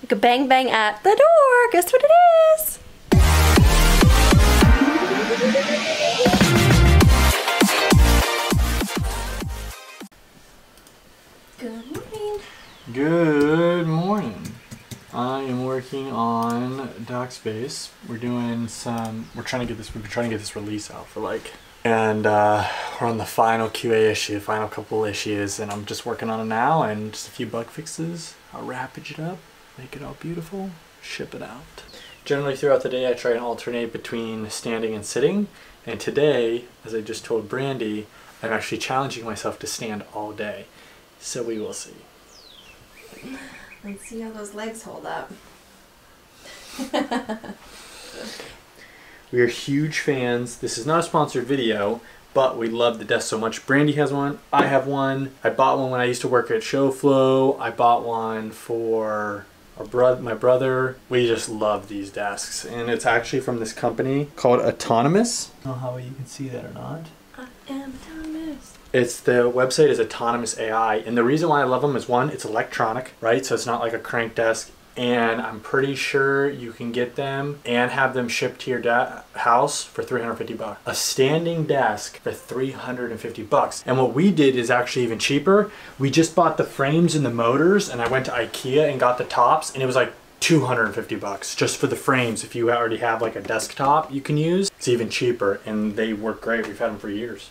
Like a bang bang at the door. Guess what it is? Good morning. Good morning. I am working on DocSpace. We're trying to get this release out for and we're on the final QA issue, final couple issues, and I'm just working on it now and just a few bug fixes. I'll package it up, make it all beautiful, ship it out. Generally throughout the day I try and alternate between standing and sitting, and today, as I just told Brandy, I'm actually challenging myself to stand all day. So we will see. Let's see how those legs hold up. We are huge fans. This is not a sponsored video, but we love the desk so much. Brandy has one, I have one. I bought one when I used to work at ShowFlow. I bought one for my brother. We just love these desks. And it's actually from this company called Autonomous. I don't know how you can see that or not. I am autonomous. The website is Autonomous AI, and the reason why I love them is one, it's electronic, right? So it's not like a crank desk, and I'm pretty sure you can get them and have them shipped to your house for 350 bucks. A standing desk for 350 bucks. And what we did is actually even cheaper. We just bought the frames and the motors, and I went to IKEA and got the tops, and it was like 250 bucks just for the frames. If you already have like a desktop you can use, it's even cheaper, and they work great. We've had them for years.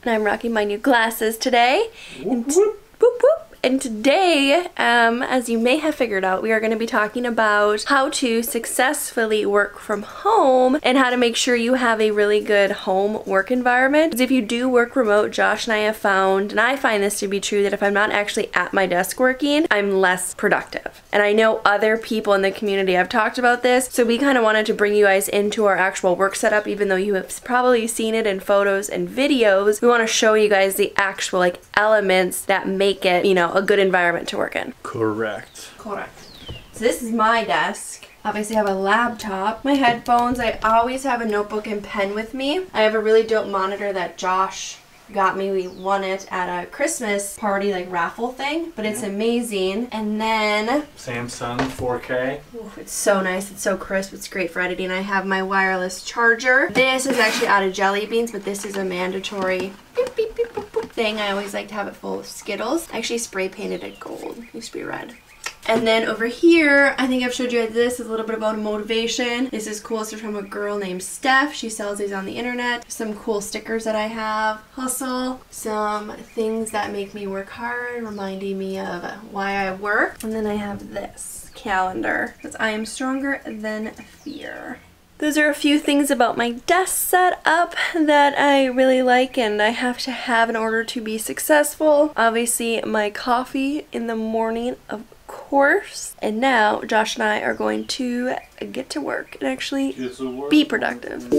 And I'm rocking my new glasses today. Whoop, whoop. Whoop, whoop. And today, as you may have figured out, we are going to be talking about how to successfully work from home and how to make sure you have a really good home work environment. Because if you do work remote, Josh and I have found, and I find this to be true, that if I'm not actually at my desk working, I'm less productive. And I know other people in the community have talked about this, so we kind of wanted to bring you guys into our actual work setup, even though you have probably seen it in photos and videos. We want to show you guys the actual elements that make it, you know, a good environment to work in. Correct. Correct. So this is my desk. Obviously I have a laptop, my headphones. I always have a notebook and pen with me. I have a really dope monitor that Josh got me. We won it at a Christmas party raffle thing, but it's amazing. And then Samsung 4K. Ooh, it's so nice, it's so crisp, it's great for editing. I have my wireless charger. This is actually out of jelly beans, but this is a mandatory beep, beep, beep, boop, boop thing. I always like to have it full of Skittles. I actually spray painted it gold. It used to be red. And then over here, I think I've showed you this is a little bit about motivation. This is cool. It's from a girl named Steph. She sells these on the internet. Some cool stickers that I have. Hustle. Some things that make me work hard, reminding me of why I work. And then I have this calendar. Because I am stronger than fear. Those are a few things about my desk setup that I really like and I have to have in order to be successful. Obviously, my coffee in the morning, of course. And now Josh and I are going to get to work and actually be productive.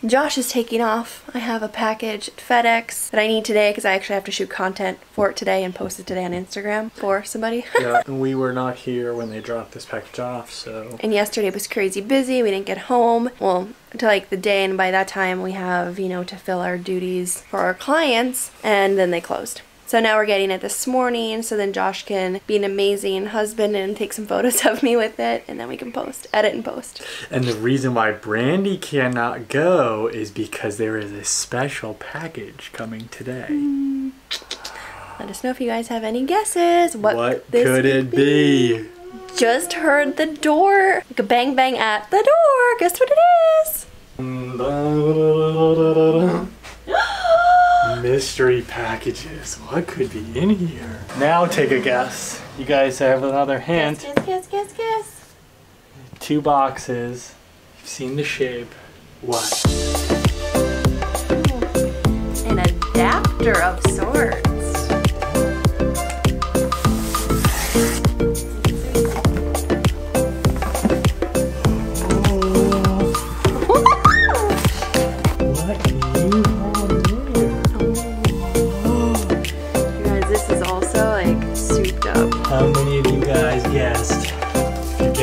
Josh is taking off. I have a package at FedEx that I need today because I actually have to shoot content for it today and post it today on Instagram for somebody. Yeah, and we were not here when they dropped this package off, so. And yesterday was crazy busy. We didn't get home, well, until the day, and by that time we have, you know, to fill our duties for our clients, and then they closed. So now we're getting it this morning, so then Josh can be an amazing husband and take some photos of me with it, and then we can edit and post. And the reason why Brandy cannot go is because there is a special package coming today. Let us know if you guys have any guesses. What could it be? Just heard the door. Like a bang bang at the door. Guess what it is? Mystery packages. What could be in here? Now take a guess. You guys have another hint. Guess. 2 boxes. You've seen the shape. What? An adapter of sorts.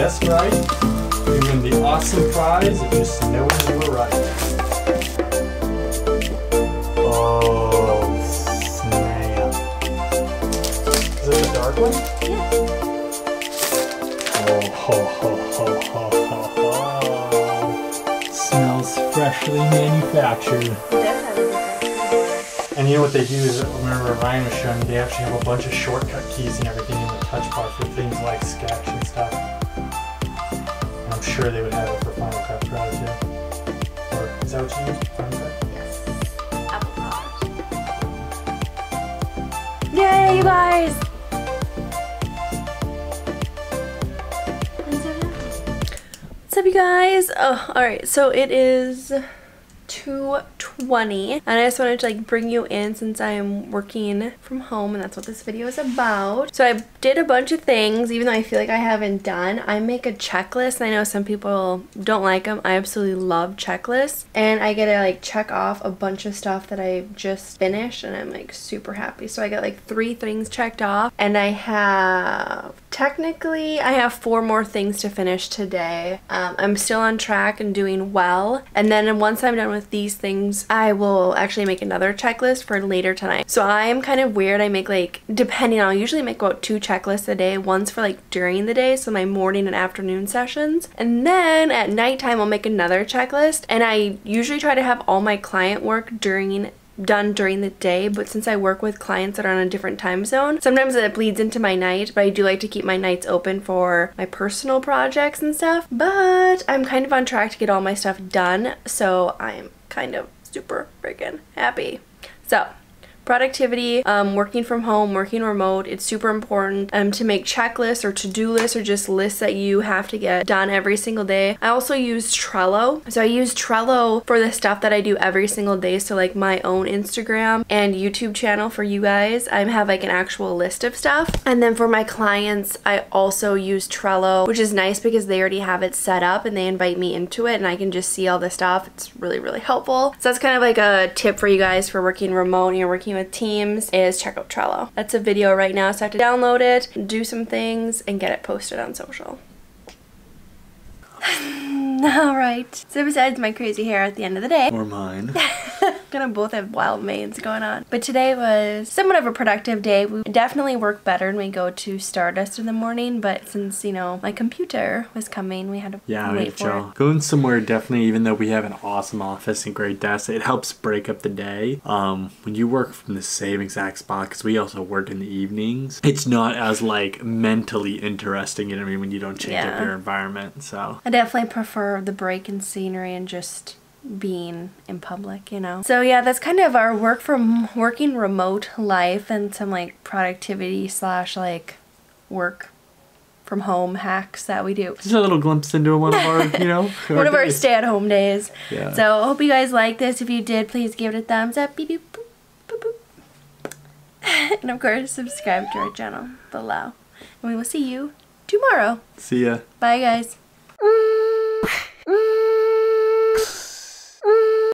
guessed right, you win the awesome prize of just knowing you were right. Oh, snap. Is it the dark one? Yeah. Oh, ho, ho, ho, ho, ho, ho. Smells freshly manufactured. It does have a difference. And you know what they do is, remember Ryan was showing me, they actually have a bunch of shortcut keys and everything in the touch bar for things like Sketch and stuff. And I'm sure they would have it for Final Cut Pro too. Or is that what you use? Final Cut? Yes. Apple product. Yay, you guys! What's up, you guys? Oh, alright, so it is 2:20 and I just wanted to like bring you in since I am working from home and that's what this video is about. So I did a bunch of things even though I feel like I haven't done. I make a checklist and I know some people don't like them. I absolutely love checklists and I get to like check off a bunch of stuff that I just finished and I'm like super happy. So I got like 3 things checked off and I have technically I have 4 more things to finish today. I'm still on track and doing well, and then once I'm done with these things I will actually make another checklist for later tonight. So I'm kind of weird. I make like, depending on, I'll usually make about 2 checklists a day. One's for like during the day, so my morning and afternoon sessions, and then at nighttime I'll make another checklist. And I usually try to have all my client work done during the day, but since I work with clients that are on a different time zone, sometimes it bleeds into my night, but I do like to keep my nights open for my personal projects and stuff. But I'm kind of on track to get all my stuff done, so I'm kind of super freaking happy. So productivity, working from home, working remote, it's super important to make checklists or to-do lists or just lists that you have to get done every single day. I also use Trello. So I use Trello for the stuff that I do every single day. So like my own Instagram and YouTube channel for you guys, I have like an actual list of stuff. And then for my clients, I also use Trello, which is nice because they already have it set up and they invite me into it and I can just see all the stuff. It's really, really helpful. So that's kind of like a tip for you guys for working remote and you're working with teams, is check out Trello. That's a video right now, so I have to download it, do some things, and get it posted on social. Alright, so besides my crazy hair at the end of the day, Or mine. gonna both have wild manes going on. But today was somewhat of a productive day. We definitely work better when we go to Stardust in the morning, but since, you know, my computer was coming, we had to wait for it. Going somewhere definitely, even though we have an awesome office and great desks, it helps break up the day. When you work from the same exact spot, because we also work in the evenings, it's not as like mentally interesting, you know what I mean, when you don't change up your environment. So I definitely prefer the break in scenery and just being in public, you know. So yeah, that's kind of our working remote life and some like productivity slash like work from home hacks that we do. Just a little glimpse into one of our, you know, one of our stay-at-home days. Yeah. So I hope you guys like this. If you did, please give it a thumbs up. Beep, beep, boop, boop, boop. And of course, subscribe to our channel below. And we will see you tomorrow. See ya. Bye, guys.